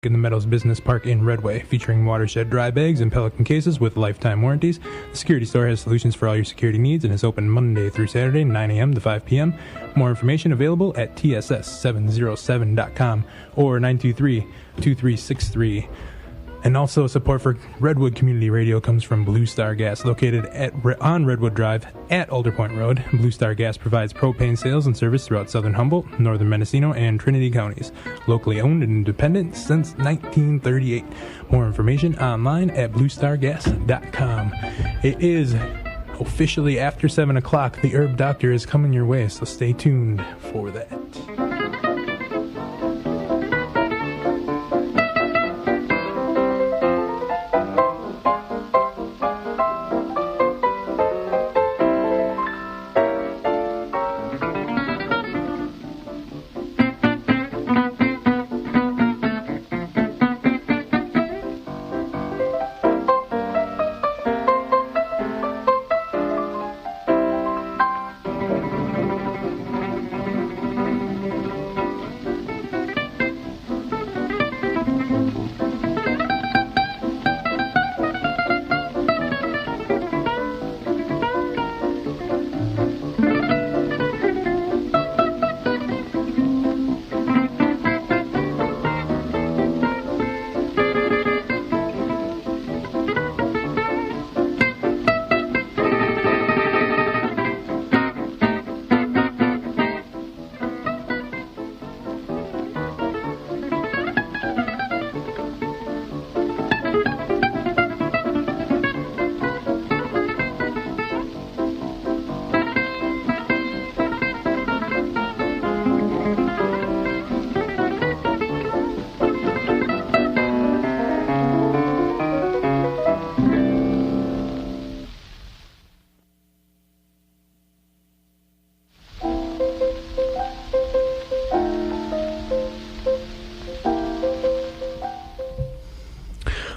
in the Meadows Business Park in Redway, featuring watershed dry bags and Pelican cases with lifetime warranties. The security store has solutions for all your security needs and is open Monday through Saturday, 9 a.m. to 5 p.m. More information available at tss707.com or 923-2363. And also support for Redwood Community Radio comes from Blue Star Gas, located on Redwood Drive at Alder Point Road. Blue Star Gas provides propane sales and service throughout southern Humboldt, northern Mendocino, and Trinity counties. Locally owned and independent since 1938. More information online at bluestargas.com. It is officially after 7 o'clock. The Herb Doctor is coming your way, so stay tuned for that.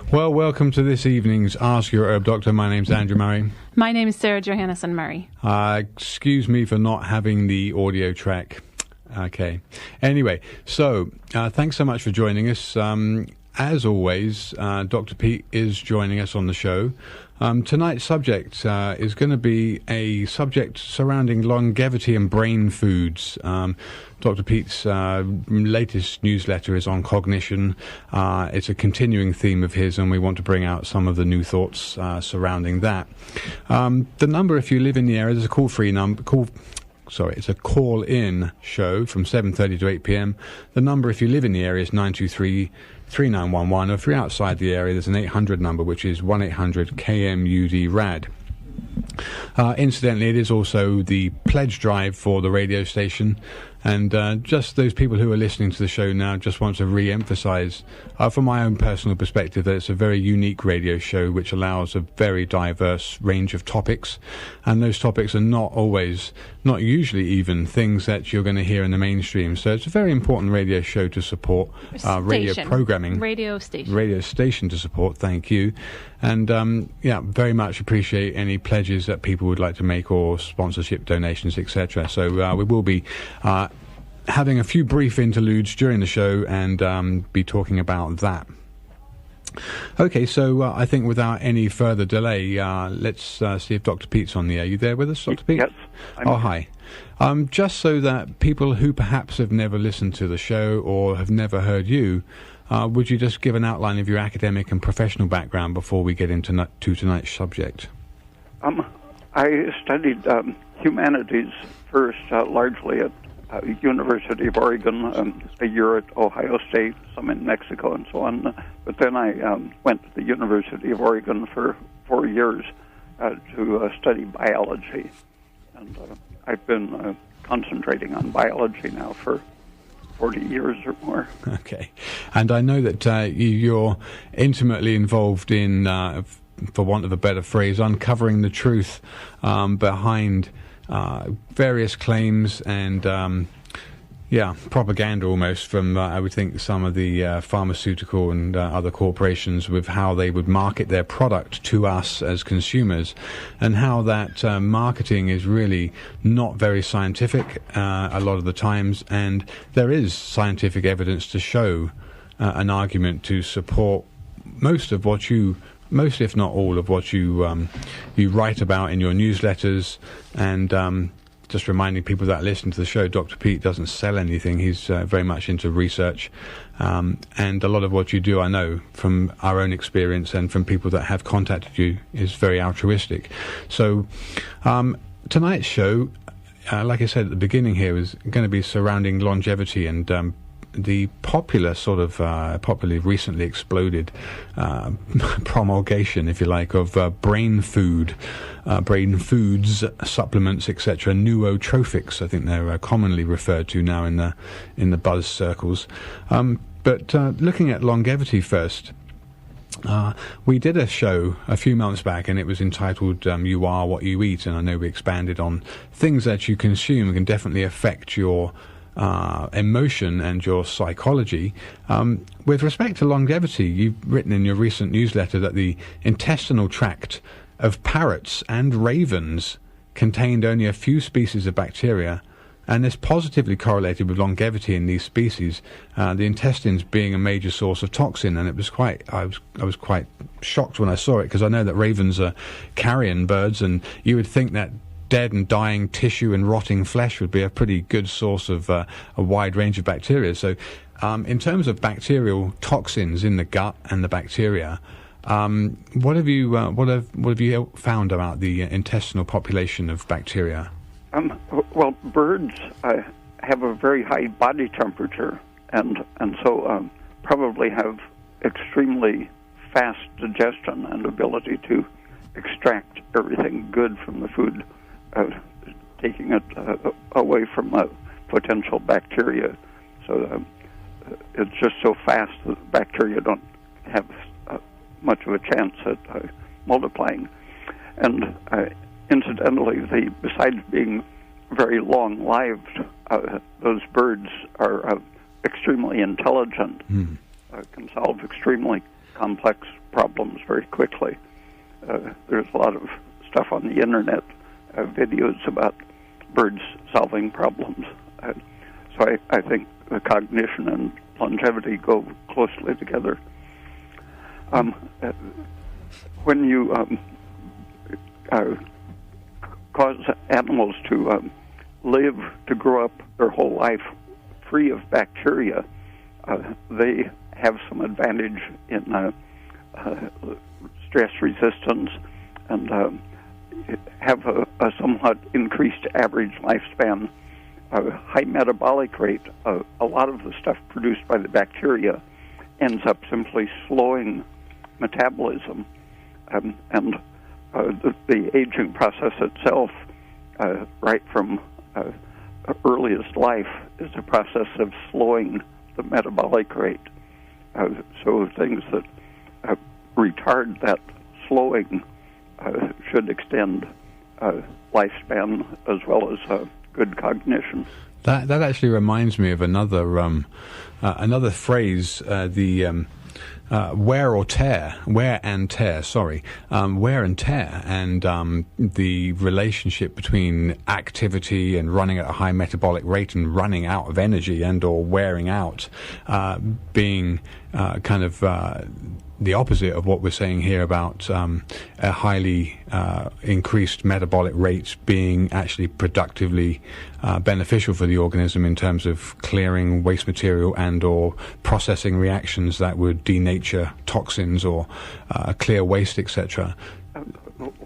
Well, welcome to this evening's Ask Your Herb Doctor. My name's Andrew Murray. My name is Sarah Johannesson Murray. Excuse me for not having the audio track. Okay. Anyway, so thanks so much for joining us. As always, Dr. Pete is joining us on the show. Tonight's subject is going to be a subject surrounding longevity and brain foods. Dr. Pete's latest newsletter is on cognition. It's a continuing theme of his, and we want to bring out some of the new thoughts surrounding that. The number, if you live in the area, there's a call-free number. It's a call-in show from 7:30 to 8 p.m. The number, if you live in the area, is 923-3911. Or if you're outside the area, there's an 800 number, which is 1-800-KMUD-RAD. Incidentally, it is also the pledge drive for the radio station. And just those people who are listening to the show now, just want to re-emphasize, from my own personal perspective, that it's a very unique radio show which allows a very diverse range of topics. And those topics are not usually even things that you're going to hear in the mainstream. So it's a very important radio show to support, radio programming. Radio station. Radio station to support, thank you. And, very much appreciate any pledges that people would like to make or sponsorship donations, etc. So we will be having a few brief interludes during the show and be talking about that. Okay, so I think without any further delay, let's see if Dr. Pete's on the air. Are you there with us, Dr. Pete? Yes. Hi. Just so that people who perhaps have never listened to the show or have never heard you, would you just give an outline of your academic and professional background before we get into tonight's subject? I studied humanities first, largely at University of Oregon, a year at Ohio State, some in Mexico and so on. But then I went to the University of Oregon for 4 years to study biology. And I've been concentrating on biology now for 40 years or more. Okay. And I know that you're intimately involved in, for want of a better phrase, uncovering the truth behind various claims and propaganda almost from I would think some of the pharmaceutical and other corporations with how they would market their product to us as consumers, and how that marketing is really not very scientific a lot of the times, and there is scientific evidence to show an argument to support most, if not all, of what you write about in your newsletters. And just reminding people that listen to the show, Dr. Pete doesn't sell anything. He's very much into research. And a lot of what you do, I know, from our own experience and from people that have contacted you, is very altruistic. So tonight's show, like I said at the beginning here, is going to be surrounding longevity and the popular popularly recently exploded promulgation, if you like, of brain foods, supplements, etc. Nootropics, I think they're commonly referred to now in the buzz circles. But looking at longevity first, we did a show a few months back, and it was entitled "You Are What You Eat," and I know we expanded on things that you consume can definitely affect your emotion and your psychology. With respect to longevity, you've written in your recent newsletter that the intestinal tract of parrots and ravens contained only a few species of bacteria, and this positively correlated with longevity in these species, the intestines being a major source of toxin. And it was I was quite shocked when I saw it, because I know that ravens are carrion birds, and you would think that dead and dying tissue and rotting flesh would be a pretty good source of a wide range of bacteria. So in terms of bacterial toxins in the gut and the bacteria, what have you found about the intestinal population of bacteria? Well, birds have a very high body temperature, and so probably have extremely fast digestion and ability to extract everything good from the food, taking it away from potential bacteria. So it's just so fast that bacteria don't have much of a chance at multiplying. And incidentally, besides being very long-lived, those birds are extremely intelligent, can solve extremely complex problems very quickly. There's a lot of stuff on the internet, videos about birds solving problems. So I think the cognition and longevity go closely together. When you cause animals to grow up their whole life free of bacteria, they have some advantage in stress resistance and have a somewhat increased average lifespan, a high metabolic rate. A lot of the stuff produced by the bacteria ends up simply slowing metabolism, and the aging process itself, right from earliest life, is a process of slowing the metabolic rate. So things that retard that slowing should extend lifespan as well as good cognition. That actually reminds me of another phrase, the wear and tear, and the relationship between activity and running at a high metabolic rate and running out of energy and or wearing out being kind of the opposite of what we're saying here about a highly increased metabolic rate being actually productively beneficial for the organism in terms of clearing waste material and or processing reactions that would denature toxins or clear waste, etc.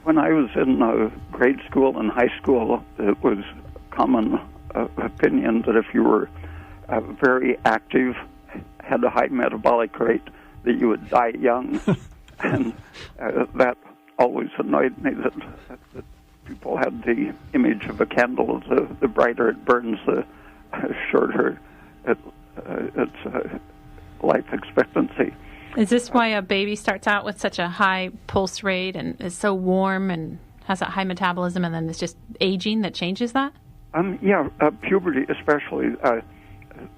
When I was in grade school and high school, it was common opinion that if you were very active, had a high metabolic rate, that you would die young. And that always annoyed me, that people had the image of a candle. The brighter it burns, the shorter its life expectancy. Is this why a baby starts out with such a high pulse rate and is so warm and has that high metabolism, and then it's just aging that changes that? Yeah, puberty especially.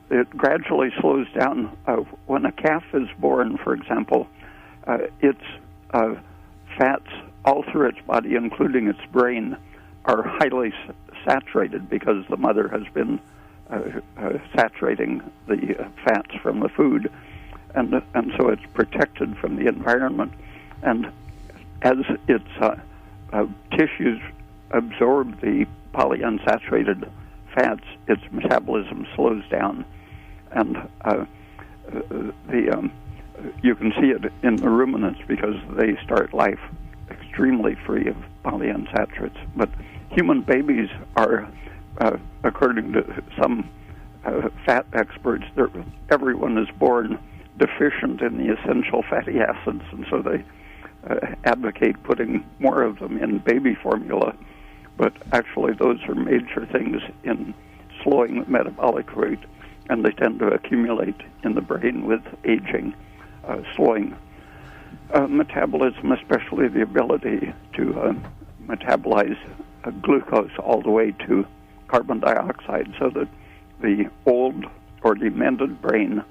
It gradually slows down. When a calf is born, for example, its fats all through its body, including its brain, are highly saturated because the mother has been saturating the fats from the food. and so it's protected from the environment. And as its tissues absorb the polyunsaturated fats, its metabolism slows down, and you can see it in the ruminants because they start life extremely free of polyunsaturates. But human babies are, according to some fat experts, everyone is born deficient in the essential fatty acids, and so they advocate putting more of them in baby formula. But actually, those are major things in slowing the metabolic rate, and they tend to accumulate in the brain with aging, slowing metabolism, especially the ability to metabolize glucose all the way to carbon dioxide, so that the old or demented brain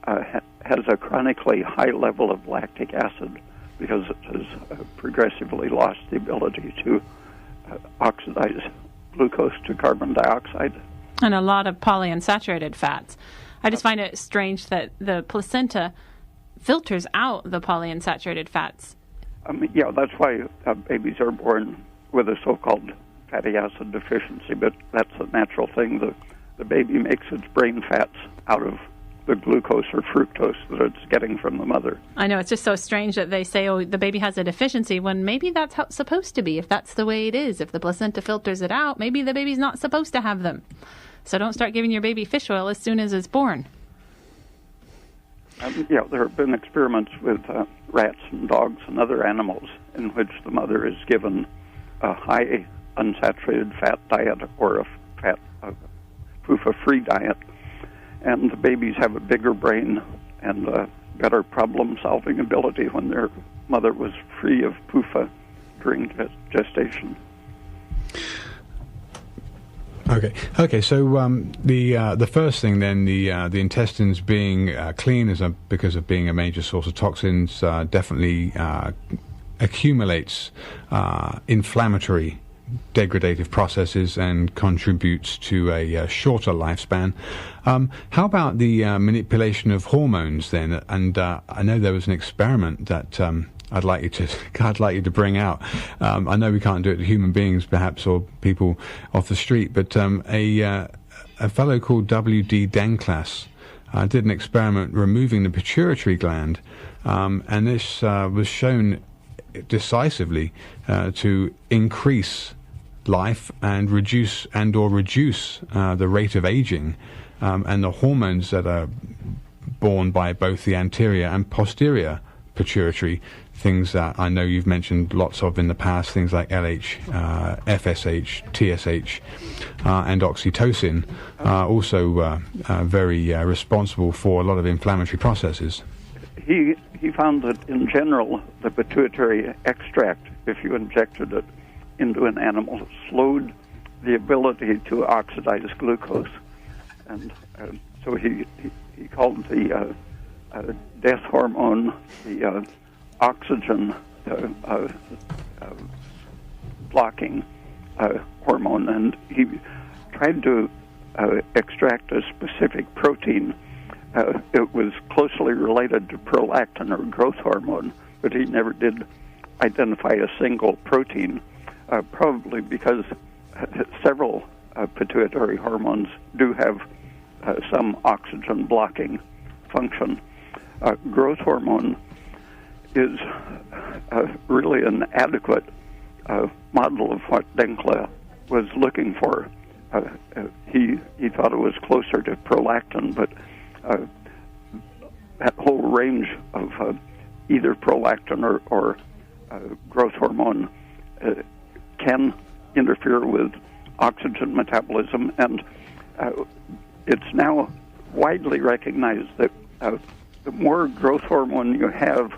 has a chronically high level of lactic acid because it has progressively lost the ability to oxidize glucose to carbon dioxide. And a lot of polyunsaturated fats. I just find it strange that the placenta filters out the polyunsaturated fats. Yeah, that's why babies are born with a so-called fatty acid deficiency, but that's a natural thing. The baby makes its brain fats out of the glucose or fructose that it's getting from the mother. I know, it's just so strange that they say, oh, the baby has a deficiency, when maybe that's how it's supposed to be. If that's the way it is, if the placenta filters it out, maybe the baby's not supposed to have them. So don't start giving your baby fish oil as soon as it's born. Yeah, there have been experiments with rats and dogs and other animals in which the mother is given a high unsaturated fat diet or a PUFA-free diet, and the babies have a bigger brain and better problem-solving ability when their mother was free of PUFA during gestation. Okay. So the first thing then, the intestines being clean because of being a major source of toxins, definitely accumulates inflammatory degradative processes and contributes to a shorter lifespan. How about the manipulation of hormones then? And I know there was an experiment that I'd like you to bring out. I know we can't do it to human beings, perhaps, or people off the street, but a fellow called W.D. Denklas did an experiment removing the pituitary gland, and this was shown decisively to increase life and reduce the rate of aging, and the hormones that are borne by both the anterior and posterior pituitary, things that I know you've mentioned lots of in the past, things like LH, FSH, TSH, and oxytocin, are also very responsible for a lot of inflammatory processes. He found that in general the pituitary extract, if you injected it into an animal, slowed the ability to oxidize glucose, and so he called the death hormone the oxygen blocking hormone, and he tried to extract a specific protein. It was closely related to prolactin or growth hormone, but he never did identify a single protein, probably because several pituitary hormones do have some oxygen blocking function. Growth hormone is really an adequate model of what Denkla was looking for. He thought it was closer to prolactin, but that whole range of either prolactin or growth hormone can interfere with oxygen metabolism, and it's now widely recognized that the more growth hormone you have,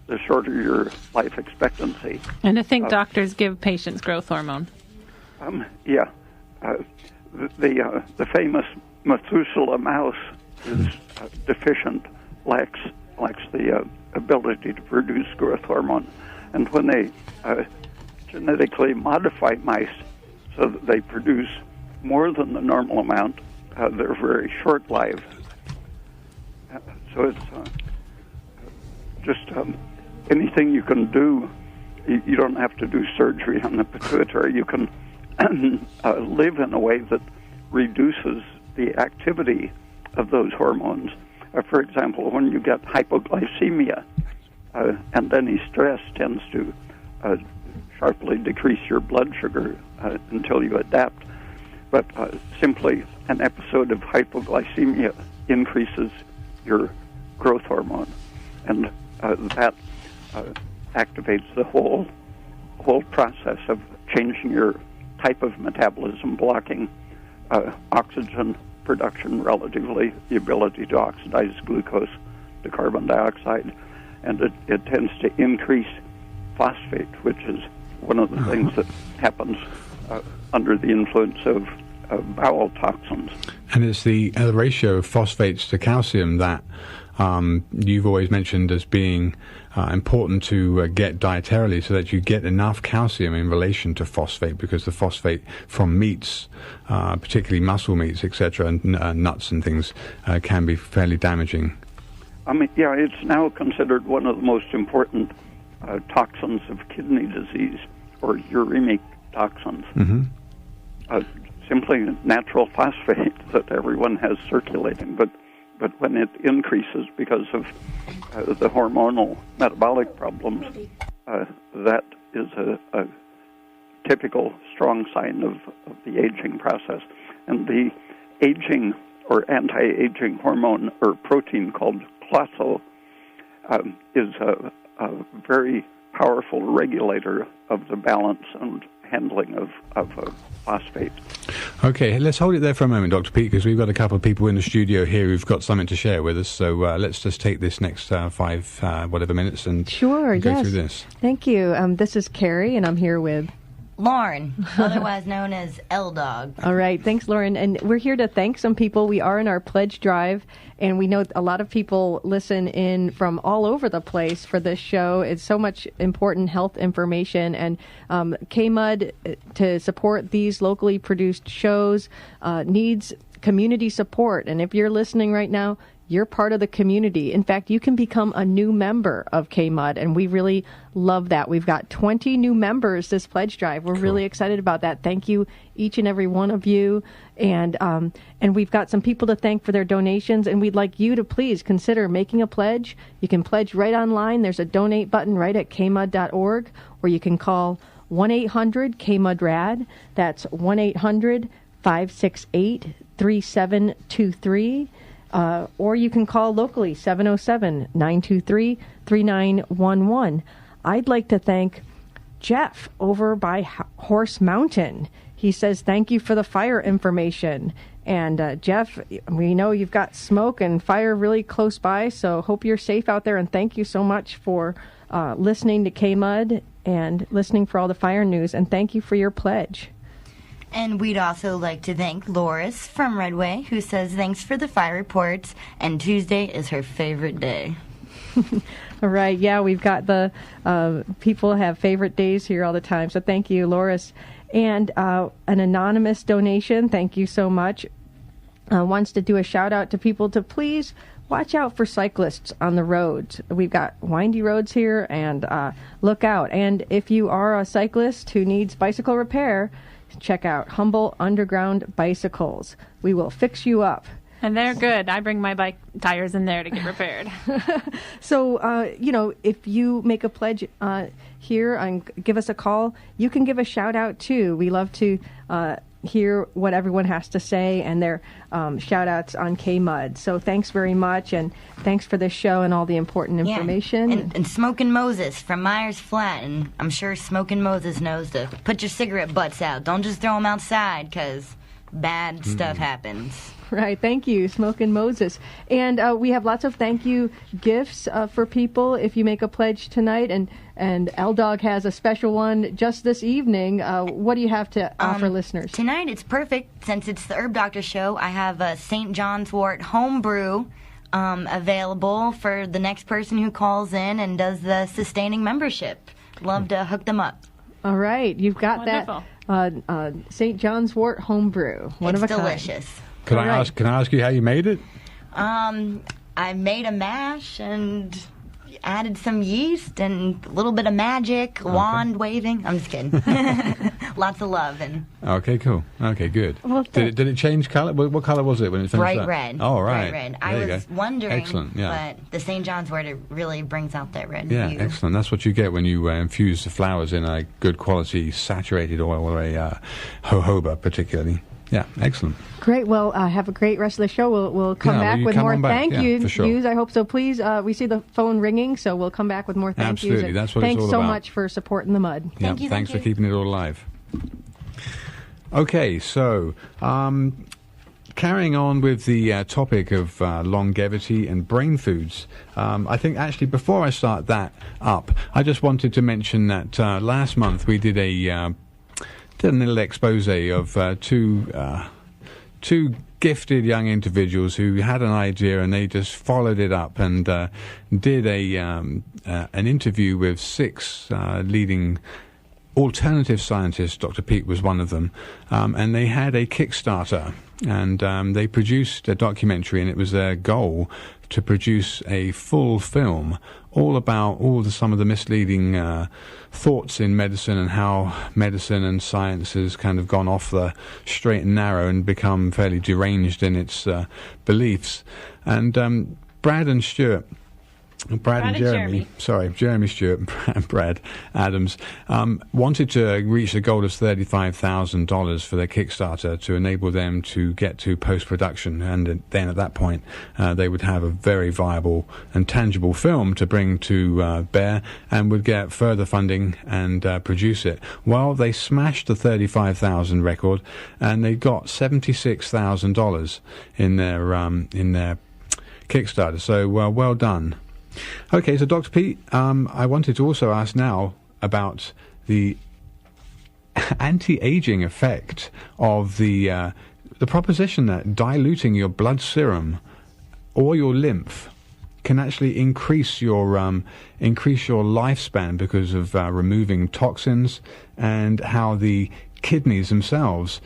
the shorter your life expectancy. And I think doctors give patients growth hormone. Yeah. The famous Methuselah mouse is deficient, lacks the ability to produce growth hormone. And when they genetically modify mice so that they produce more than the normal amount, they're very short-lived. So just anything you can do. You don't have to do surgery on the pituitary. You can live in a way that reduces the activity of those hormones. For example, when you get hypoglycemia, and any stress tends to sharply decrease your blood sugar until you adapt. But simply an episode of hypoglycemia increases your growth hormone, and that activates the whole process of changing your type of metabolism, blocking oxygen production relatively, the ability to oxidize glucose to carbon dioxide, and it tends to increase phosphate, which is one of the things that happens under the influence of bowel toxins. And it's the ratio of phosphates to calcium that you've always mentioned as being important to get dietarily, so that you get enough calcium in relation to phosphate, because the phosphate from meats, particularly muscle meats, etc., and nuts and things, can be fairly damaging. I mean, yeah, it's now considered one of the most important toxins of kidney disease, or uremic toxins. Simply natural phosphate that everyone has circulating, but when it increases because of the hormonal metabolic problems, that is a typical strong sign of the aging process. And the aging or anti-aging hormone or protein called clotho is a very powerful regulator of the balance and handling of phosphate. Okay, let's hold it there for a moment, Dr. Pete, because we've got a couple of people in the studio here who've got something to share with us. So let's just take this next 5 whatever minutes and go through this. Thank you. This is Carrie, and I'm here with Lauren, otherwise known as L-Dog. All right. Thanks, Lauren. And we're here to thank some people. We are in our pledge drive, and we know a lot of people listen in from all over the place for this show. It's so much important health information, and KMUD, to support these locally produced shows, needs community support. And if you're listening right now, you're part of the community. In fact, you can become a new member of KMUD, and we really love that. We've got 20 new members this pledge drive. We're really excited about that. Thank you, each and every one of you. And we've got some people to thank for their donations, and we'd like you to please consider making a pledge. You can pledge right online. There's a donate button right at kmud.org, or you can call 1-800-KMUD-RAD. That's 1-800-568-3723. Or you can call locally, 707-923-3911. I'd like to thank Jeff over by Horse Mountain. He says, thank you for the fire information. And Jeff, we know you've got smoke and fire really close by, so hope you're safe out there. And thank you so much for listening to KMUD and listening for all the fire news. And thank you for your pledge. And we'd also like to thank Loris from Redway, who says thanks for the fire reports, and Tuesday is her favorite day. All right, yeah, we've got the people have favorite days here all the time, so thank you, Loris. And an anonymous donation, thank you so much, wants to do a shout-out to people to please watch out for cyclists on the roads. We've got windy roads here, and look out. And if you are a cyclist who needs bicycle repair, check out Humble Underground Bicycles. We will fix you up. And they're good. I bring my bike tires in there to get repaired. So, if you make a pledge here and give us a call, you can give a shout out too. We love to hear what everyone has to say and their shout outs on KMUD. So thanks very much, and thanks for this show and all the important information. And Smokin' Moses from Myers Flat, and I'm sure Smokin' Moses knows to put your cigarette butts out. Don't just throw them outside, because bad stuff happens. Right, thank you, Smokin' Moses. And we have lots of thank you gifts for people if you make a pledge tonight. And L-Dog has a special one just this evening. What do you have to offer listeners? Tonight it's perfect. Since it's the Herb Doctor show, I have a St. John's wort homebrew available for the next person who calls in and does the sustaining membership. Love to hook them up. All right, you've got Wonderful. That St. John's wort homebrew. One it's of a delicious. Kind. Can I ask you how you made it? I made a mash, and added some yeast and a little bit of magic, wand waving. I'm just kidding. Lots of love. And Okay, cool. Okay, good. Well, did it change color? What color was it when it finished? bright up? red. Oh, right. Bright red. There you I was go. wondering, Excellent, yeah. but the St. John's wort, it really brings out that red Yeah, hue. excellent. That's what you get when you infuse the flowers in a good quality saturated oil, or a jojoba particularly. Yeah, excellent. Great. Well, have a great rest of the show. We'll come Yeah, will back you with come more on back? thank Yeah, you for sure. yous. I hope so. Please, we see the phone ringing, so we'll come back with more thank yous. Absolutely, And that's what it's thanks all so about. much for supporting the mud. Yeah, you, thanks thank for you. keeping it all alive. Okay, so carrying on with the topic of longevity and brain foods, I think actually before I start that up, I just wanted to mention that last month we did a little expose of two gifted young individuals who had an idea and they just followed it up and did an interview with 6 leading alternative scientists. Dr. Pete was one of them, and they had a Kickstarter, and they produced a documentary, and it was their goal to produce a full film all about some of the misleading thoughts in medicine and how medicine and science has kind of gone off the straight and narrow and become fairly deranged in its beliefs. And Brad and Jeremy Stewart and Brad Adams wanted to reach the goal of $35,000 for their Kickstarter to enable them to get to post-production, and then at that point they would have a very viable and tangible film to bring to bear and would get further funding and produce it. Well, they smashed the $35,000 record and they got $76,000 in their Kickstarter. So well done. Okay, so Dr. Pete, I wanted to also ask now about the anti-aging effect of the proposition that diluting your blood serum or your lymph can actually increase your lifespan because of removing toxins, and how the kidneys themselves,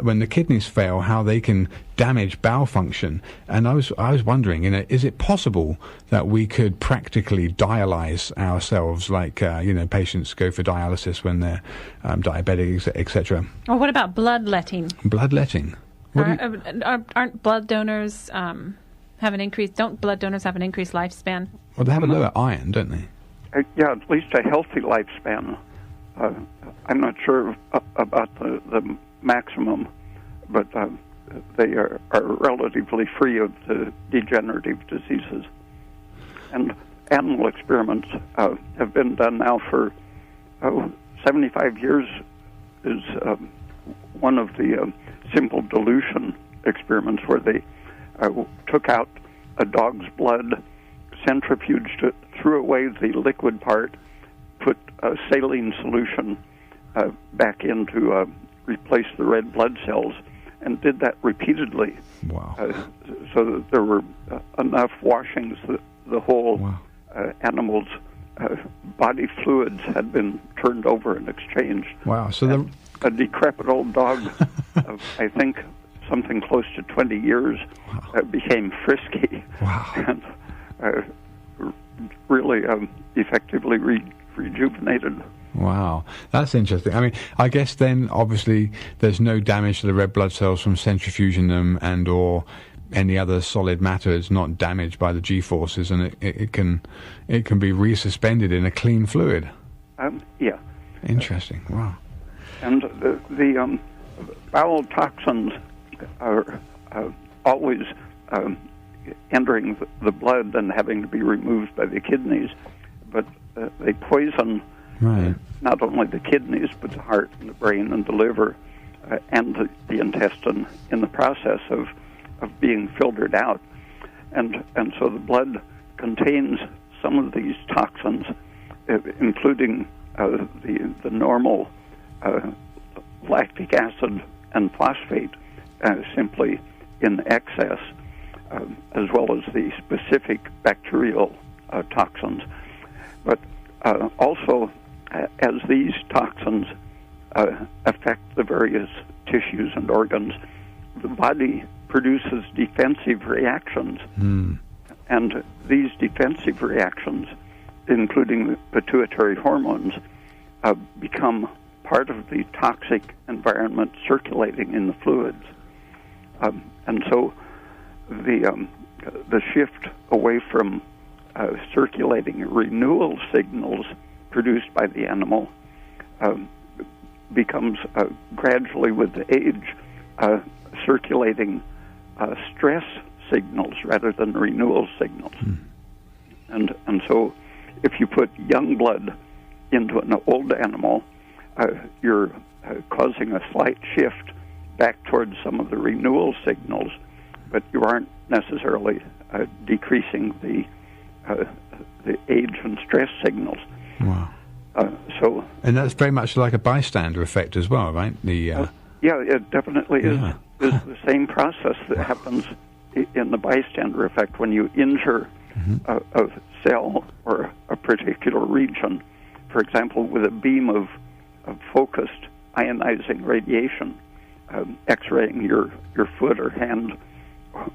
when the kidneys fail, how they can damage bowel function. And I was wondering, is it possible that we could practically dialyze ourselves, like patients go for dialysis when they're diabetic, etc. Or what about bloodletting? Bloodletting. Aren't blood donors have an increased? Don't blood donors have an increased lifespan? Well, they have a lower iron, don't they? Yeah, at least a healthy lifespan. I'm not sure about the maximum, but they are relatively free of the degenerative diseases. And animal experiments have been done now for 75 years. Is one of the simple dilution experiments where they took out a dog's blood, centrifuged it, threw away the liquid part, put a saline solution back in to replace the red blood cells, and did that repeatedly. Wow. So that there were enough washings that the whole animal's body fluids had been turned over and exchanged. Wow. So a decrepit old dog of, I think, something close to 20 years became frisky. Wow. And really effectively rejuvenated. Wow, that's interesting. I mean, I guess then obviously there's no damage to the red blood cells from centrifuging them and or any other solid matter. It's not damaged by the G-forces, and it can be resuspended in a clean fluid. Yeah. Interesting. Wow. And the bowel toxins are always entering the blood and having to be removed by the kidneys, but they poison not only the kidneys, but the heart and the brain and the liver and the intestine in the process of being filtered out. And so the blood contains some of these toxins, including the normal lactic acid and phosphate simply in excess, as well as the specific bacterial toxins. But also, as these toxins affect the various tissues and organs, the body produces defensive reactions. And these defensive reactions including the pituitary hormones, become part of the toxic environment circulating in the fluids. And so the shift away from circulating renewal signals produced by the animal becomes gradually with age circulating stress signals rather than renewal signals. And so if you put young blood into an old animal, you're causing a slight shift back towards some of the renewal signals, but you aren't necessarily decreasing the age and stress signals. Wow. And that's very much like a bystander effect as well, right? Yeah, it definitely is. Is the same process that happens in the bystander effect when you injure a cell or a particular region. For example, with a beam of focused ionizing radiation, X-raying your foot or hand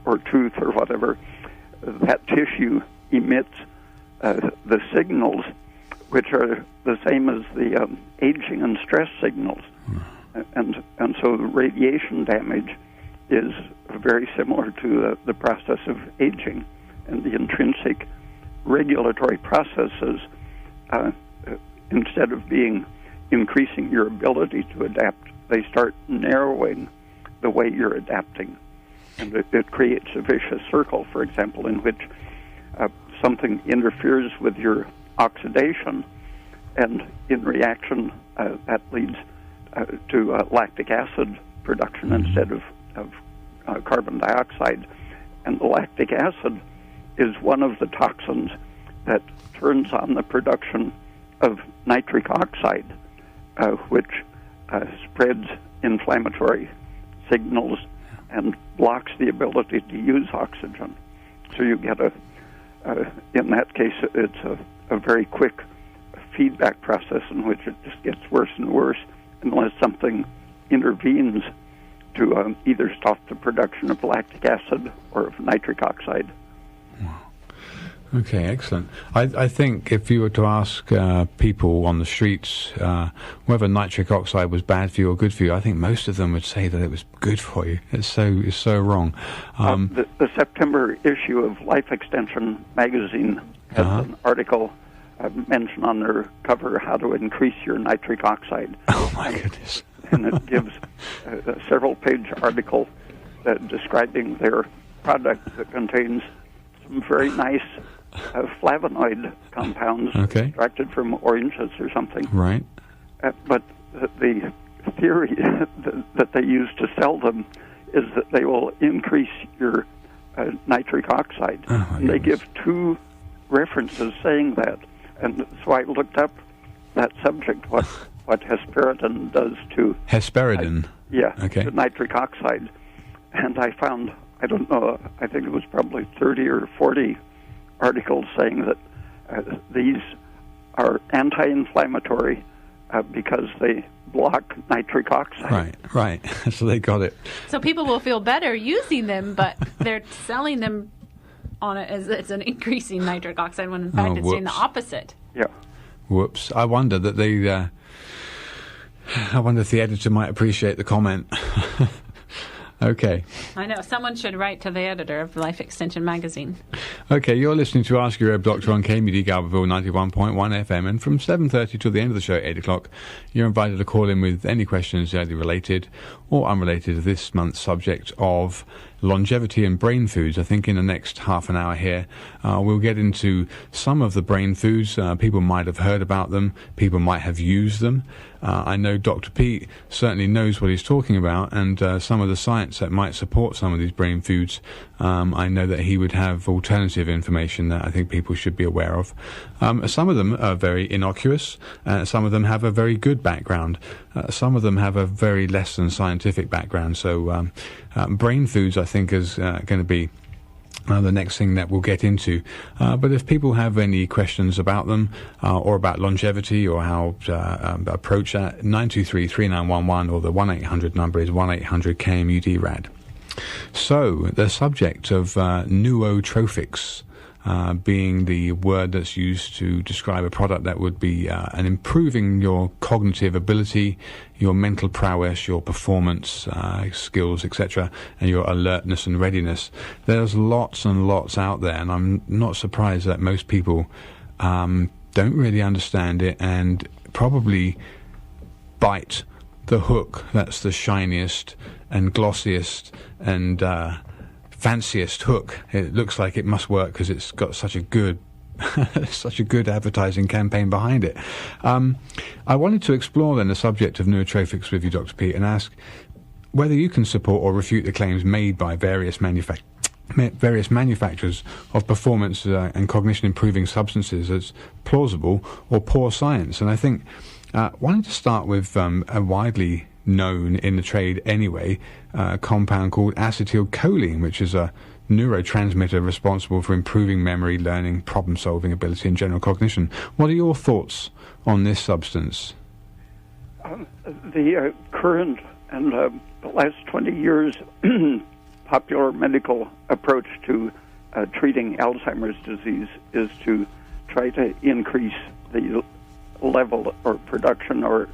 or tooth or whatever, that tissue emits the signals which are the same as the aging and stress signals. And so the radiation damage is very similar to the process of aging, and the intrinsic regulatory processes, instead of increasing your ability to adapt, they start narrowing the way you're adapting. And it creates a vicious circle, for example, in which something interferes with your oxidation, and in reaction, that leads to lactic acid production instead of carbon dioxide. And the lactic acid is one of the toxins that turns on the production of nitric oxide, which spreads inflammatory signals and blocks the ability to use oxygen. So you get in that case, it's a very quick feedback process in which it just gets worse and worse unless something intervenes to either stop the production of lactic acid or of nitric oxide. Wow. Okay, excellent. I think if you were to ask people on the streets whether nitric oxide was bad for you or good for you, I think most of them would say that it was good for you. It's so wrong. The September issue of Life Extension magazine has an article mentioned on their cover how to increase your nitric oxide. Oh my goodness. And it gives a several-page article describing their product that contains some very nice flavonoid compounds extracted from oranges or something. Right. But the theory that they use to sell them is that they will increase your nitric oxide. And they give two references saying that. And so I looked up that subject, what hesperidin does to... Hesperidin? To nitric oxide. And I found, I don't know, I think it was probably 30 or 40 articles saying that these are anti-inflammatory because they block nitric oxide. Right. So they got it. So people will feel better using them, but they're selling them on it as it's an increasing nitric oxide when in fact it's doing the opposite. Yeah. Whoops. I wonder that they... I wonder if the editor might appreciate the comment. Okay. I know. Someone should write to the editor of Life Extension magazine. Okay, you're listening to Ask Your Herb Doctor on KMUD Galberville 91.1 FM, and from 7:30 till the end of the show at 8 o'clock, you're invited to call in with any questions either related or unrelated to this month's subject of longevity and brain foods. I think in the next half an hour here, we'll get into some of the brain foods. People might have heard about them. People might have used them. I know Dr. Pete certainly knows what he's talking about, and some of the science that might support some of these brain foods. I know that he would have alternative information that I think people should be aware of. Some of them are very innocuous. Some of them have a very good background. Some of them have a very less than scientific background. So brain foods, I think, is going to be the next thing that we'll get into. But if people have any questions about them or about longevity or how to approach that, 923-3911 or the 1-800 number is 1-800-KMUD-RAD. So the subject of nootropics. being the word that's used to describe a product that would be an improving your cognitive ability, your mental prowess, your performance skills, etc., and your alertness and readiness. There's lots and lots out there, and I'm not surprised that most people don't really understand it and probably bite the hook that's the shiniest and glossiest and fanciest hook. It looks like it must work because it's got such a good advertising campaign behind it. I wanted to explore then the subject of nootropics with you, Dr. Pete, and ask whether you can support or refute the claims made by various manufacturers of performance and cognition improving substances as plausible or poor science. And I think wanted to start with a widely known in the trade anyway compound called acetylcholine, which is a neurotransmitter responsible for improving memory, learning, problem-solving ability, and general cognition. What are your thoughts on this substance? The current and the last 20 years popular medical approach to treating Alzheimer's disease is to try to increase the level or production or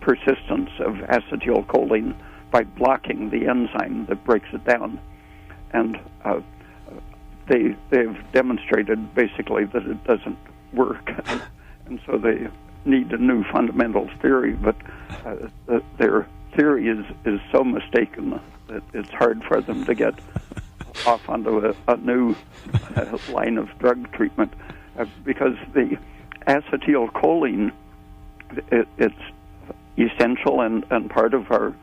persistence of acetylcholine by blocking the enzyme that breaks it down. And they've demonstrated basically that it doesn't work. And so they need a new fundamental theory, but their theory is so mistaken that it's hard for them to get off onto a new line of drug treatment because the acetylcholine, it's essential and part of our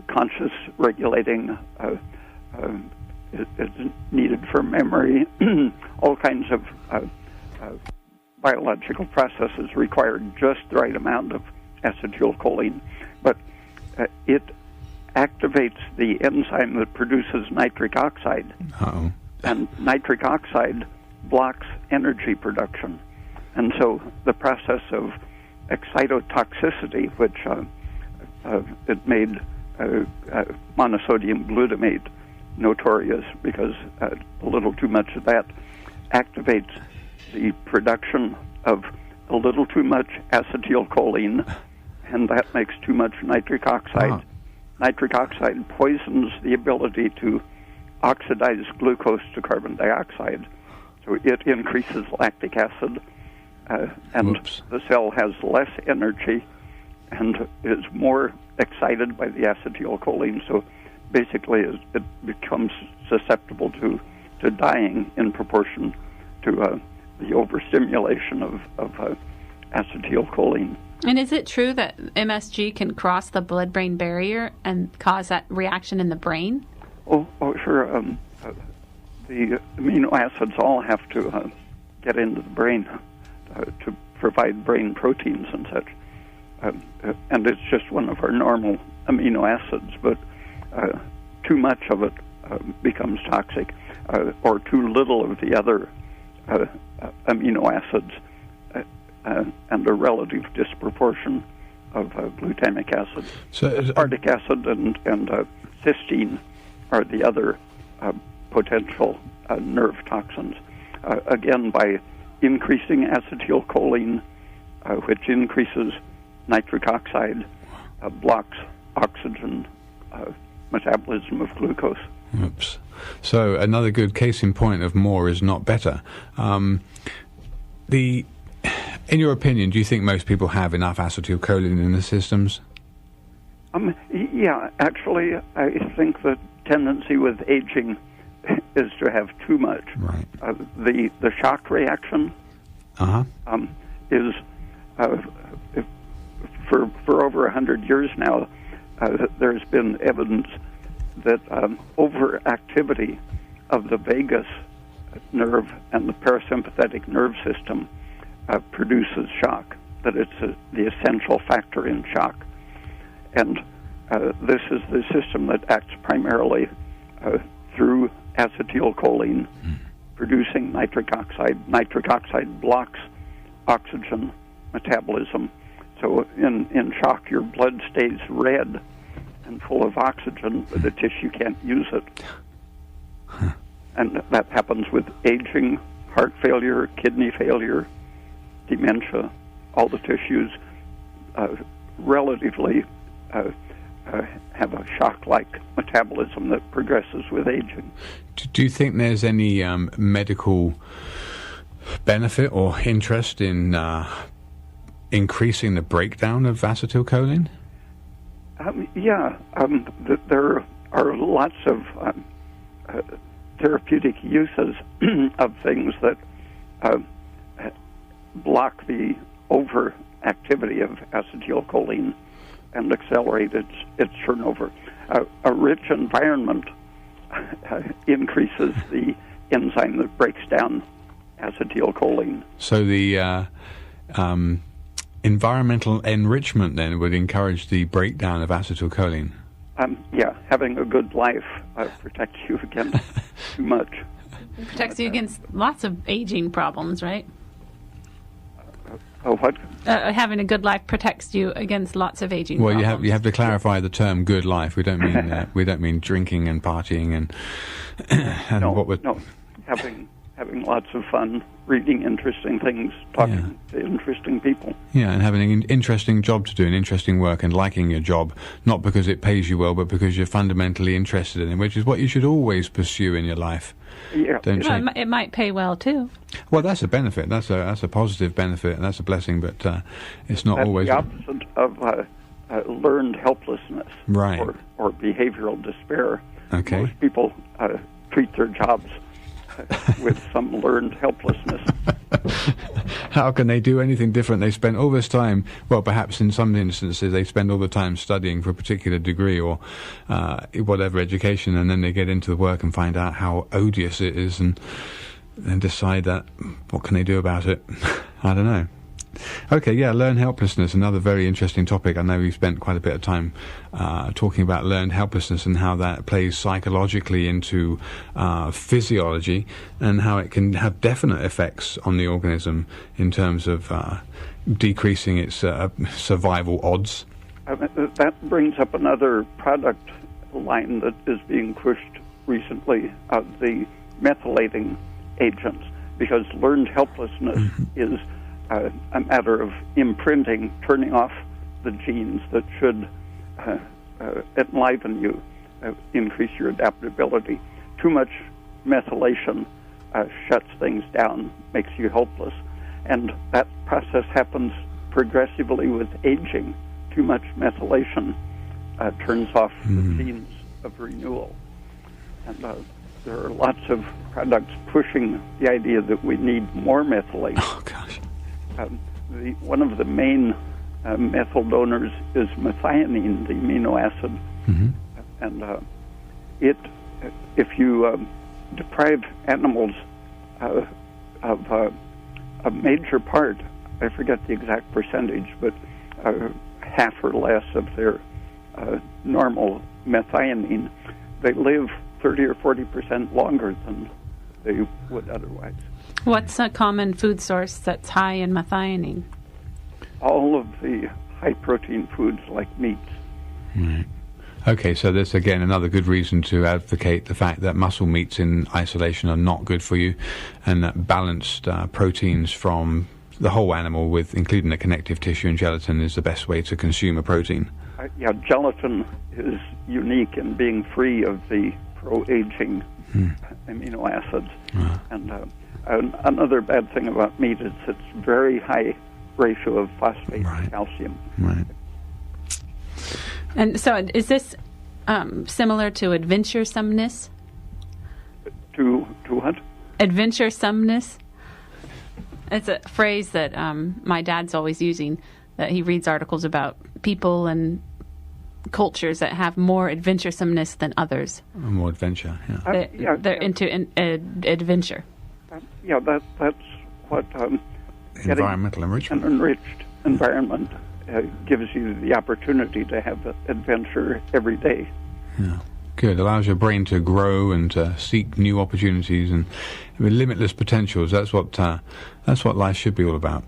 conscious regulating. It's needed for memory. All kinds of biological processes require just the right amount of acetylcholine, but it activates the enzyme that produces nitric oxide. Uh-oh. And nitric oxide blocks energy production. And so the process of excitotoxicity, which it made monosodium glutamate notorious because a little too much of that activates the production of a little too much acetylcholine, and that makes too much nitric oxide. Uh-huh. Nitric oxide poisons the ability to oxidize glucose to carbon dioxide, so it increases lactic acid, and Whoops. the cell has less energy and is more excited by the acetylcholine, so basically it becomes susceptible to dying in proportion to the overstimulation of acetylcholine. And is it true that MSG can cross the blood-brain barrier and cause that reaction in the brain? Oh, sure. The amino acids all have to get into the brain to provide brain proteins and such. And it's just one of our normal amino acids, but too much of it becomes toxic, or too little of the other amino acids, and a relative disproportion of glutamic acid. So, aspartic acid and cysteine are the other potential nerve toxins. Again, by increasing acetylcholine, which increases nitric oxide, blocks oxygen metabolism of glucose. Oops. So another good case in point of more is not better. In your opinion, do you think most people have enough acetylcholine in their systems? Yeah, actually, I think the tendency with aging is to have too much. Right. The shock reaction is for over 100 years now. There's been evidence that overactivity of the vagus nerve and the parasympathetic nerve system produces shock, that it's the essential factor in shock. And this is the system that acts primarily through acetylcholine, producing nitric oxide. Nitric oxide blocks oxygen metabolism. So in shock, your blood stays red and full of oxygen, but the tissue can't use it. and that happens with aging, heart failure, kidney failure, dementia. All the tissues relatively have a shock-like metabolism that progresses with aging. Do you think there's any medical benefit or interest in increasing the breakdown of acetylcholine? There are lots of therapeutic uses of things that block the overactivity of acetylcholine and accelerate its turnover. A rich environment increases the enzyme that breaks down acetylcholine. So the environmental enrichment then would encourage the breakdown of acetylcholine? Having a good life protects you against too much. It protects you against lots of aging problems, right? What? Having a good life protects you against lots of aging Well, problems. you have to clarify the term "good life." We don't mean drinking and partying and no. Having lots of fun, reading interesting things, talking to interesting people. Yeah, and having an interesting job to do, and interesting work, and liking your job, not because it pays you well, but because you're fundamentally interested in it, which is what you should always pursue in your life. Yeah, it might pay well too. Well, that's a benefit. That's a positive benefit, and that's a blessing. But it's not that's always the opposite of learned helplessness, right? Or behavioral despair. Okay. Most people treat their jobs with some learned helplessness. How can they do anything different? They spend all this time, well, perhaps in some instances they spend all the time studying for a particular degree or whatever education, and then they get into the work and find out how odious it is and decide that, what can they do about it? I don't know. Okay, learned helplessness, another very interesting topic. I know we've spent quite a bit of time talking about learned helplessness and how that plays psychologically into physiology and how it can have definite effects on the organism in terms of decreasing its survival odds. That brings up another product line that is being pushed recently, the methylating agents, because learned helplessness is a matter of imprinting, turning off the genes that should enliven you, increase your adaptability. Too much methylation shuts things down, makes you helpless. And that process happens progressively with aging. Too much methylation turns off the genes of renewal. And there are lots of products pushing the idea that we need more methylation. Oh, gosh. One of the main methyl donors is methionine, the amino acid, and if you deprive animals of a major part, I forget the exact percentage, but half or less of their normal methionine, they live 30 or 40% longer than they would otherwise. What's a common food source that's high in methionine? All of the high-protein foods like meats. Right. Okay, so that's again another good reason to advocate the fact that muscle meats in isolation are not good for you, and that balanced proteins from the whole animal, with including the connective tissue and gelatin, is the best way to consume a protein. Gelatin is unique in being free of the pro-aging amino acids. And another bad thing about meat is its very high ratio of phosphate and calcium. Right. And so is this similar to adventuresomeness? To what? Adventuresomeness? It's a phrase that my dad's always using, that he reads articles about people and cultures that have more adventuresomeness than others. More adventure, yeah. They're into adventure. That's what environmental enrichment. An enriched environment gives you the opportunity to have adventure every day. Yeah. Good. Allows your brain to grow and to seek new opportunities and with limitless potentials. That's what life should be all about.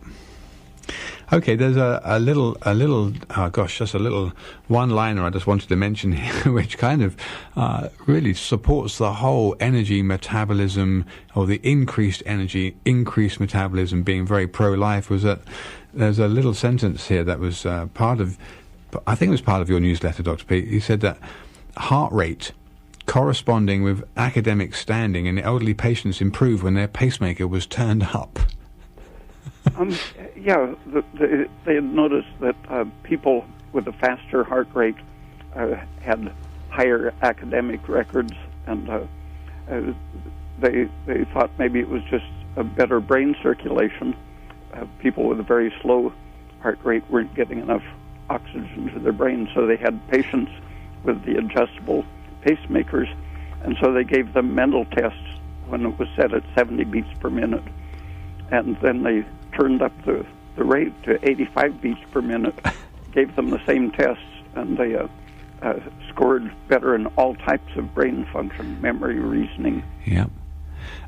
Okay, there's a little, oh gosh, just a little one-liner I just wanted to mention here, which kind of really supports the whole energy metabolism, or the increased energy, increased metabolism being very pro-life. Was that there's a little sentence here that was part of, I think it was part of your newsletter, Dr. Pete. He said that heart rate corresponding with academic standing in elderly patients improved when their pacemaker was turned up. Yeah, they had noticed that people with a faster heart rate had higher academic records, and they thought maybe it was just a better brain circulation. People with a very slow heart rate weren't getting enough oxygen to their brain, so they had patients with the adjustable pacemakers, and so they gave them mental tests when it was set at 70 beats per minute, and then they turned up the rate to 85 beats per minute, gave them the same tests, and they scored better in all types of brain function, memory, reasoning. Yeah.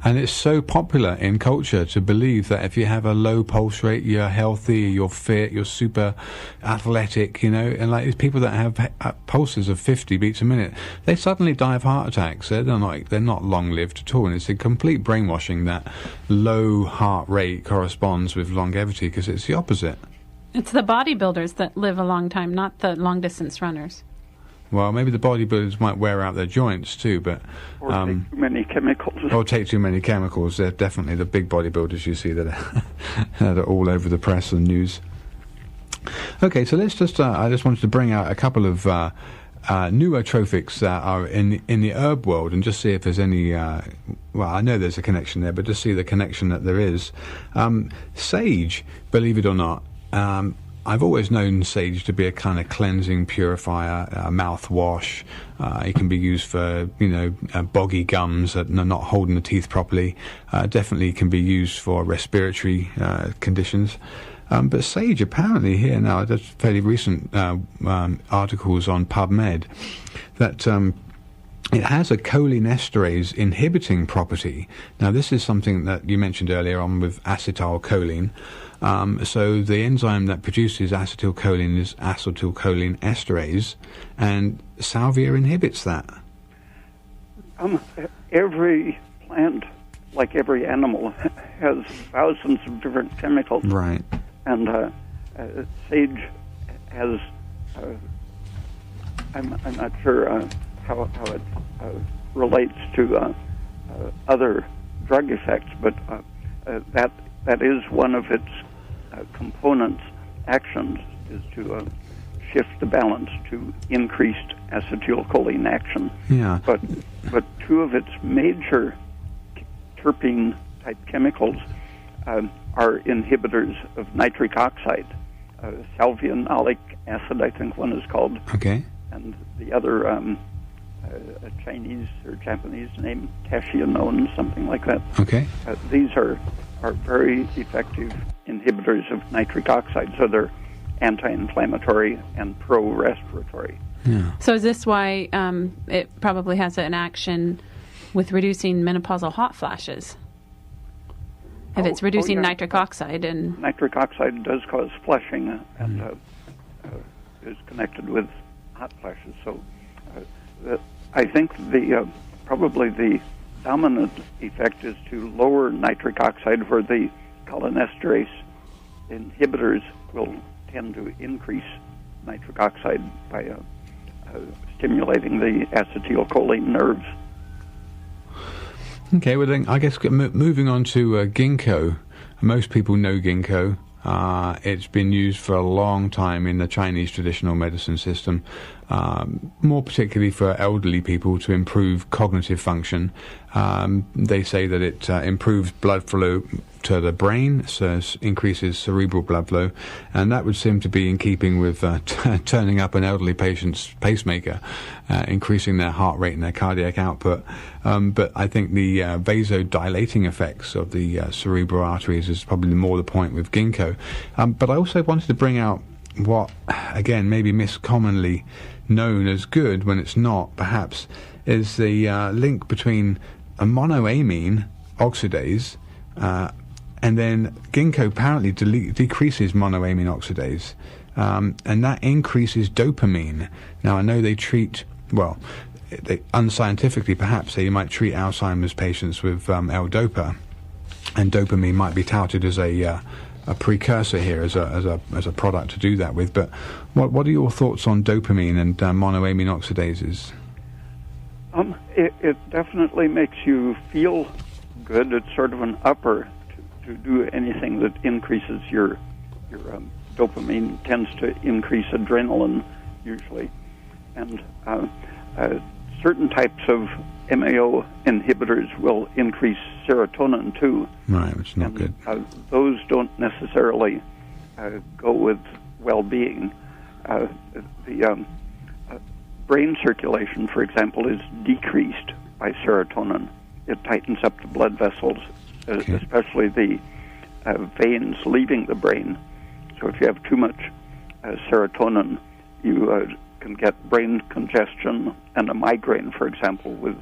And it's so popular in culture to believe that if you have a low pulse rate, you're healthy, you're fit, you're super athletic, you know. And like these people that have pulses of 50 beats a minute, they suddenly die of heart attacks. They're not long-lived at all. And it's a complete brainwashing that low heart rate corresponds with longevity, because it's the opposite. It's the bodybuilders that live a long time, not the long-distance runners. Well, maybe the bodybuilders might wear out their joints too, but... Or take too many chemicals. Or take too many chemicals. They're definitely the big bodybuilders you see that are all over the press and news. Okay, so let's just... I just wanted to bring out a couple of nootropics that are in the herb world, and just see if there's any... well, I know there's a connection there, but just see the connection that there is. Sage, believe it or not... I've always known sage to be a kind of cleansing purifier, mouthwash. It can be used for, boggy gums that are not holding the teeth properly. Definitely can be used for respiratory conditions. But sage, apparently here now, there's fairly recent articles on PubMed that it has a cholinesterase inhibiting property. Now, this is something that you mentioned earlier on with acetylcholine. So the enzyme that produces acetylcholine is acetylcholine esterase, and salvia inhibits that. Every plant, like every animal, has thousands of different chemicals. Right. And sage has, I'm not sure how it relates to other drug effects, but that is one of its components, actions, is to shift the balance to increased acetylcholine action. Yeah. But two of its major terpene type chemicals are inhibitors of nitric oxide. Salvionolic acid, I think one is called. Okay. And the other a Chinese or Japanese name, cashinone, something like that. Okay. These are very effective inhibitors of nitric oxide, so they're anti-inflammatory and pro-respiratory. Yeah. So is this why it probably has an action with reducing menopausal hot flashes? If it's reducing nitric oxide and... Nitric oxide does cause flushing and is connected with hot flashes. So I think probably the dominant effect is to lower nitric oxide, where the cholinesterase inhibitors will tend to increase nitric oxide by stimulating the acetylcholine nerves. Okay, well then I guess moving on to ginkgo. Most people know ginkgo. It's been used for a long time in the Chinese traditional medicine system, more particularly for elderly people to improve cognitive function. They say that it improves blood flow to the brain, so it increases cerebral blood flow, and that would seem to be in keeping with turning up an elderly patient's pacemaker, increasing their heart rate and their cardiac output. But I think the vasodilating effects of the cerebral arteries is probably more the point with ginkgo. But I also wanted to bring out what, again, maybe miscommonly known as good when it's not, perhaps, is the link between a monoamine oxidase And then ginkgo apparently decreases monoamine oxidase, and that increases dopamine. Now, I know they treat, unscientifically perhaps, you might treat Alzheimer's patients with L-Dopa, and dopamine might be touted as a precursor here, as a product to do that with. But what are your thoughts on dopamine and monoamine oxidases? It definitely makes you feel good. It's sort of an upper to do anything that increases your dopamine. Tends to increase adrenaline usually, and certain types of MAO inhibitors will increase serotonin too. Right, which is not good. Those don't necessarily go with well-being. The brain circulation, for example, is decreased by serotonin. It tightens up the blood vessels, especially the veins leaving the brain. So if you have too much serotonin, you can get brain congestion and a migraine, for example, with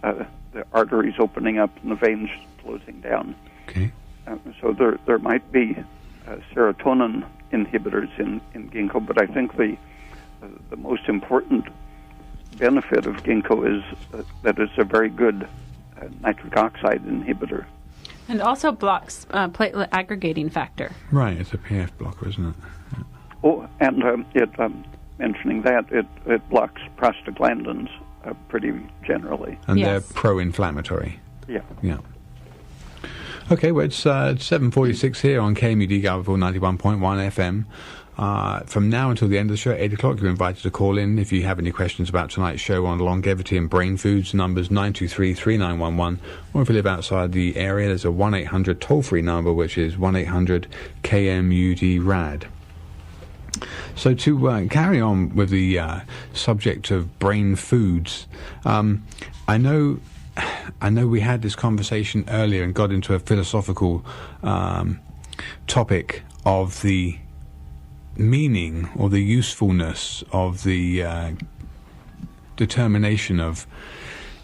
the arteries opening up and the veins closing down. Okay. So there might be serotonin inhibitors in ginkgo, but I think the most important benefit of ginkgo is that it's a very good nitric oxide inhibitor. And also blocks platelet aggregating factor. Right, it's a PF blocker, isn't it? Yeah. Oh, and mentioning that, it blocks prostaglandins pretty generally. And Yes. they're pro-inflammatory. Yeah. Yeah. Okay, well, it's 7:46 here on KMUD Garberville 91.1 FM. From now until the end of the show, 8 o'clock, you're invited to call in if you have any questions about tonight's show on longevity and brain foods. Numbers 923-3911. Or if you live outside the area, there's a 1-800 toll-free number, which is 1-800-KMUD-RAD. So to carry on with the subject of brain foods, I know we had this conversation earlier and got into a philosophical topic of the meaning or the usefulness of the determination of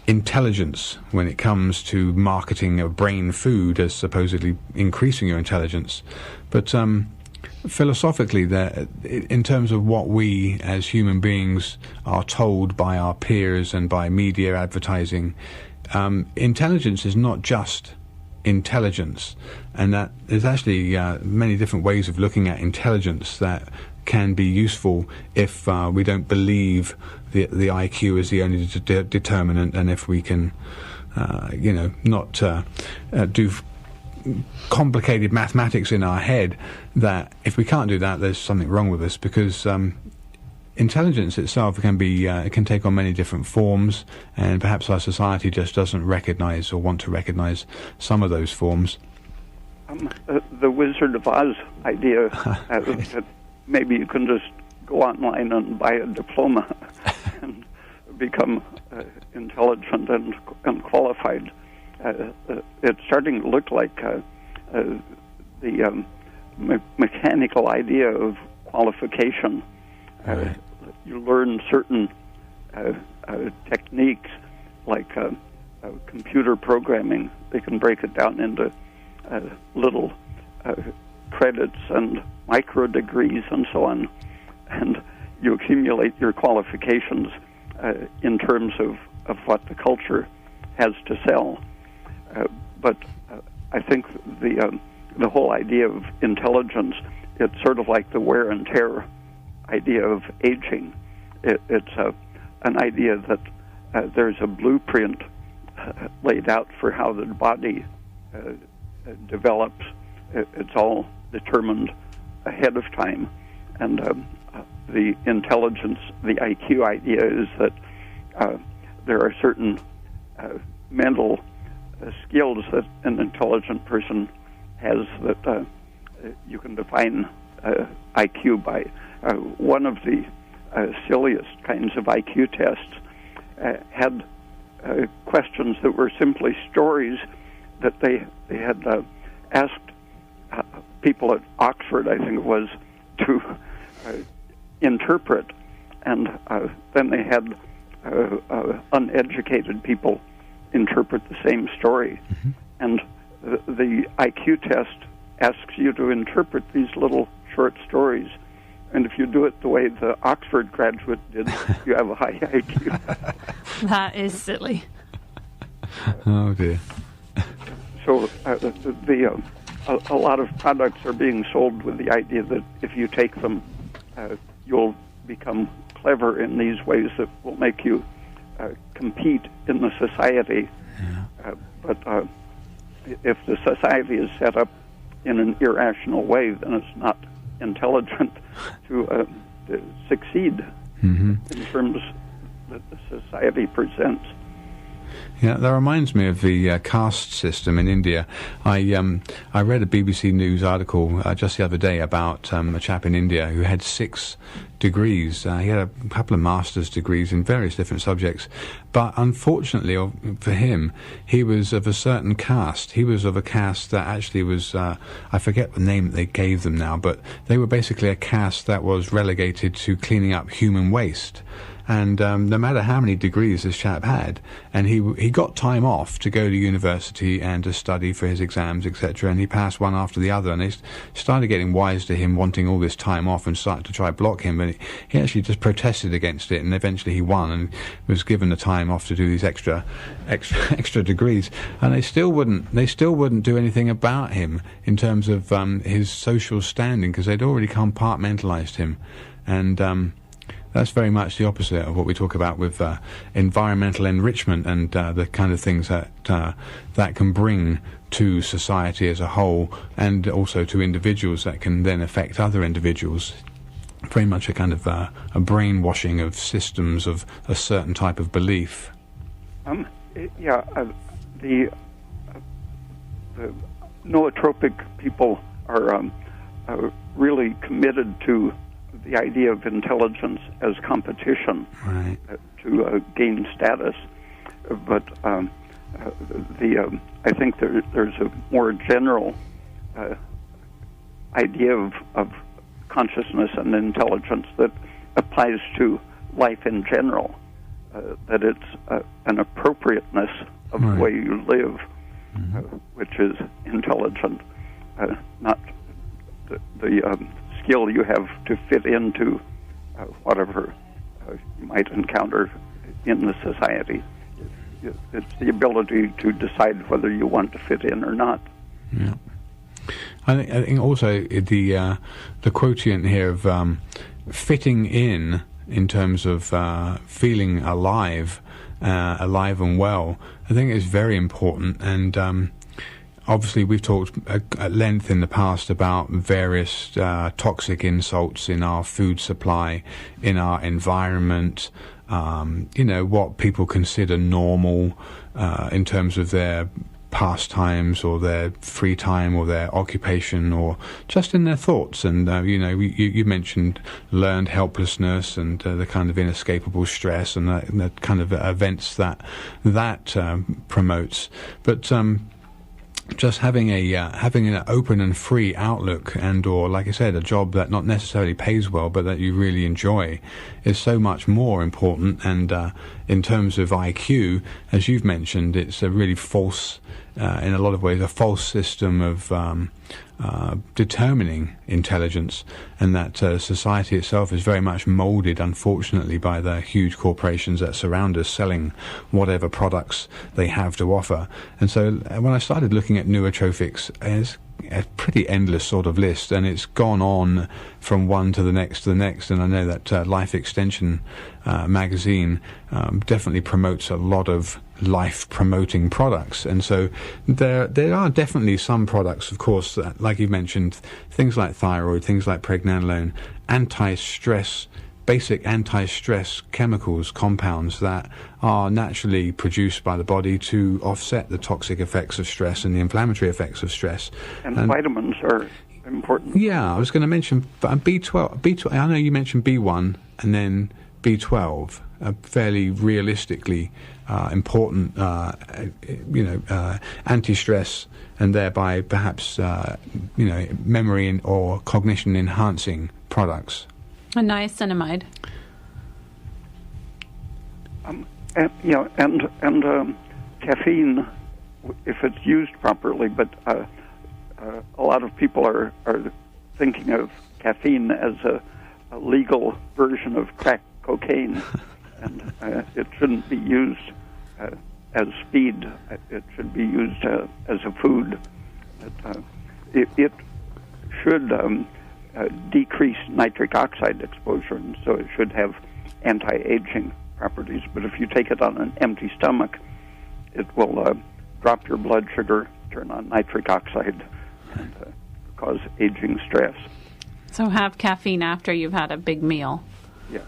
intelligence when it comes to marketing a brain food as supposedly increasing your intelligence. But philosophically, in terms of what we as human beings are told by our peers and by media advertising, intelligence is not just intelligence, and that there's actually many different ways of looking at intelligence that can be useful if we don't believe the IQ is the only determinant, and if we can not do complicated mathematics in our head, that if we can't do that, there's something wrong with us, because intelligence itself can be it can take on many different forms, and perhaps our society just doesn't recognize or want to recognize some of those forms. The Wizard of Oz idea that maybe you can just go online and buy a diploma and become intelligent and qualified. It's starting to look like the mechanical idea of qualification. Right. You learn certain techniques, like computer programming. They can break it down into little credits and micro degrees and so on, and you accumulate your qualifications in terms of what the culture has to sell. But I think the whole idea of intelligence, it's sort of like the wear and tear idea of aging. It's an idea that there's a blueprint laid out for how the body develops. It's all determined ahead of time. And the intelligence, the IQ idea is that there are certain mental skills that an intelligent person has that you can define IQ by. One of the silliest kinds of IQ tests had questions that were simply stories that they had asked people at Oxford, I think it was, to interpret, and then they had uneducated people interpret the same story. Mm-hmm. And the IQ test asks you to interpret these little short stories. And if you do it the way the Oxford graduate did, you have a high IQ. That is silly. Oh, dear. So a lot of products are being sold with the idea that if you take them, you'll become clever in these ways that will make you compete in the society. Yeah. But if the society is set up in an irrational way, then it's not intelligent to succeed in terms that the society presents. Yeah, that reminds me of the caste system in India. I read a BBC News article just the other day about a chap in India who had 6 degrees. He had a couple of master's degrees in various different subjects, but unfortunately for him, he was of a certain caste. He was of a caste that actually was, I forget the name that they gave them now, but they were basically a caste that was relegated to cleaning up human waste. And no matter how many degrees this chap had, and he got time off to go to university and to study for his exams, etc., and he passed one after the other, and they started getting wise to him wanting all this time off and started to try to block him, but he actually just protested against it, and eventually he won and was given the time off to do these extra degrees, and they still wouldn't do anything about him in terms of his social standing, because they'd already compartmentalized him. And that's very much the opposite of what we talk about with environmental enrichment and the kind of things that that can bring to society as a whole, and also to individuals that can then affect other individuals. Very much a kind of a brainwashing of systems of a certain type of belief. The nootropic people are really committed to the idea of intelligence as competition, right, to gain status. But I think there's a more general idea of consciousness and intelligence that applies to life in general, that it's an appropriateness of the way you live, which is intelligent, not the skill you have to fit into whatever you might encounter in the society. It's the ability to decide whether you want to fit in or not. Yeah. I think also the quotient here of fitting in terms of feeling alive and well, I think is very important. And obviously, we've talked at length in the past about various toxic insults in our food supply, in our environment, what people consider normal in terms of their pastimes or their free time or their occupation or just in their thoughts. And, you mentioned learned helplessness and the kind of inescapable stress and the kind of events that promotes. But just having an open and free outlook, and or, like I said, a job that not necessarily pays well but that you really enjoy, is so much more important. And in terms of IQ, as you've mentioned, it's a really false, in a lot of ways, a false system of determining intelligence, and that society itself is very much molded, unfortunately, by the huge corporations that surround us, selling whatever products they have to offer. And so when I started looking at nootropics, it's a pretty endless sort of list, and it's gone on from one to the next, and I know that Life Extension magazine definitely promotes a lot of life-promoting products. And so there are definitely some products, of course, that, like you mentioned, things like thyroid, things like pregnenolone, basic anti-stress chemicals, compounds that are naturally produced by the body to offset the toxic effects of stress and the inflammatory effects of stress. And vitamins are important. Yeah, I was going to mention B12. I know you mentioned B1 and then B12, fairly realistically important, anti-stress and thereby perhaps, memory or cognition enhancing products. And niacinamide. And caffeine if it's used properly, but a lot of people are thinking of caffeine as a legal version of crack cocaine, and it shouldn't be used as speed. It should be used as a food. It should decrease nitric oxide exposure, and so it should have anti-aging properties. But if you take it on an empty stomach, it will drop your blood sugar, turn on nitric oxide, and cause aging stress. So have caffeine after you've had a big meal. Yeah.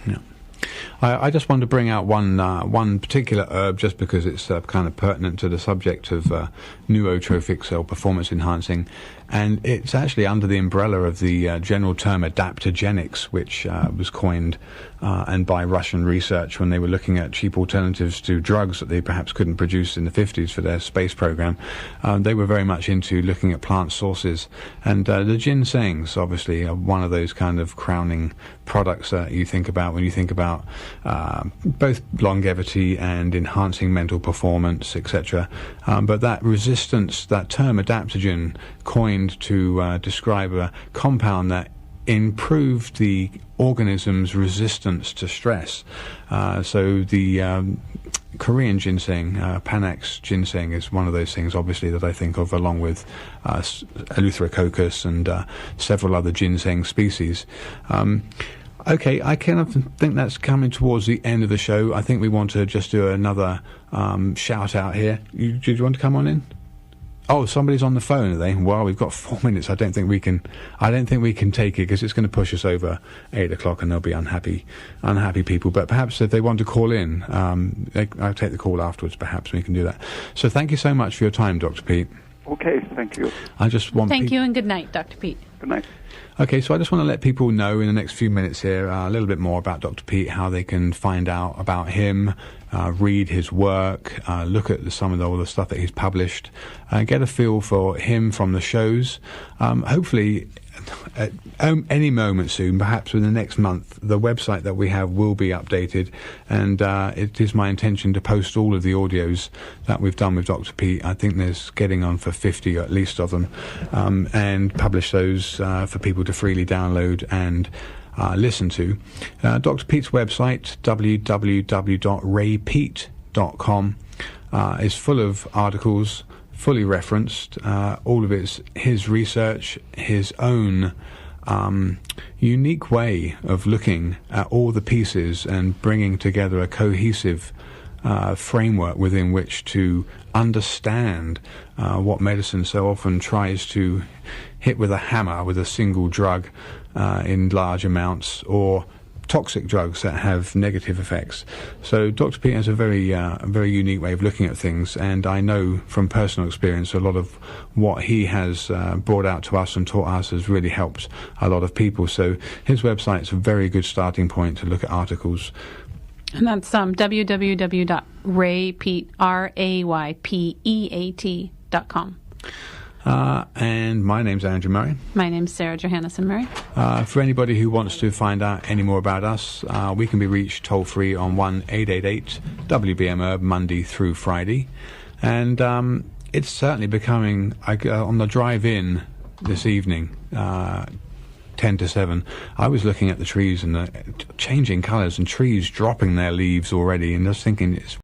Yeah. I just want to bring out one particular herb, just because it's kind of pertinent to the subject of nootropics or performance enhancing, and it's actually under the umbrella of the general term adaptogenics, which was coined and by Russian research when they were looking at cheap alternatives to drugs that they perhaps couldn't produce in the 50s for their space program. They were very much into looking at plant sources, and the ginsengs obviously are one of those kind of crowning products that you think about when you think about both longevity and enhancing mental performance, etc. But that resistance, that term adaptogen, coined to describe a compound that improved the organism's resistance to stress. So the Korean ginseng, Panax ginseng, is one of those things, obviously, that I think of, along with Eleutherococcus and several other ginseng species. Okay, I kind of think that's coming towards the end of the show. I think we want to just do another shout out here. Do you want to come on in? Oh, somebody's on the phone, are they? Well, we've got 4 minutes. I don't think we can take it, because it's going to push us over 8 o'clock, and there'll be unhappy people. But perhaps if they want to call in, I'll take the call afterwards. Perhaps we can do that. So thank you so much for your time, Dr. Pete. Okay, thank you. I just want Thank you, and good night, Dr. Pete. Good night. Okay, so I just want to let people know in the next few minutes here a little bit more about Dr. Pete, how they can find out about him, read his work, look at all the stuff that he's published, get a feel for him from the shows. Hopefully, at any moment soon, perhaps within the next month, the website that we have will be updated, and it is my intention to post all of the audios that we've done with Dr. Pete. I think there's getting on for 50 at least of them, and publish those for people to freely download and listen to. Dr. Pete's website, www.raypete.com, is full of articles, fully referenced. All of it's his research, his own unique way of looking at all the pieces and bringing together a cohesive framework within which to understand what medicine so often tries to hit with a hammer with a single drug in large amounts, or toxic drugs that have negative effects. So Dr. Pete has a very unique way of looking at things, and I know from personal experience a lot of what he has brought out to us and taught us has really helped a lot of people. So his website's a very good starting point to look at articles. And that's www.raypeat.com. And my name's Andrew Murray. My name's Sarah Johannesson Murray. For anybody who wants to find out any more about us, we can be reached toll-free on 1-888-WBM-HERB, Monday through Friday. And it's certainly becoming, on the drive-in this evening, 10 to 7, I was looking at the trees and the changing colours and trees dropping their leaves already, and just thinking it's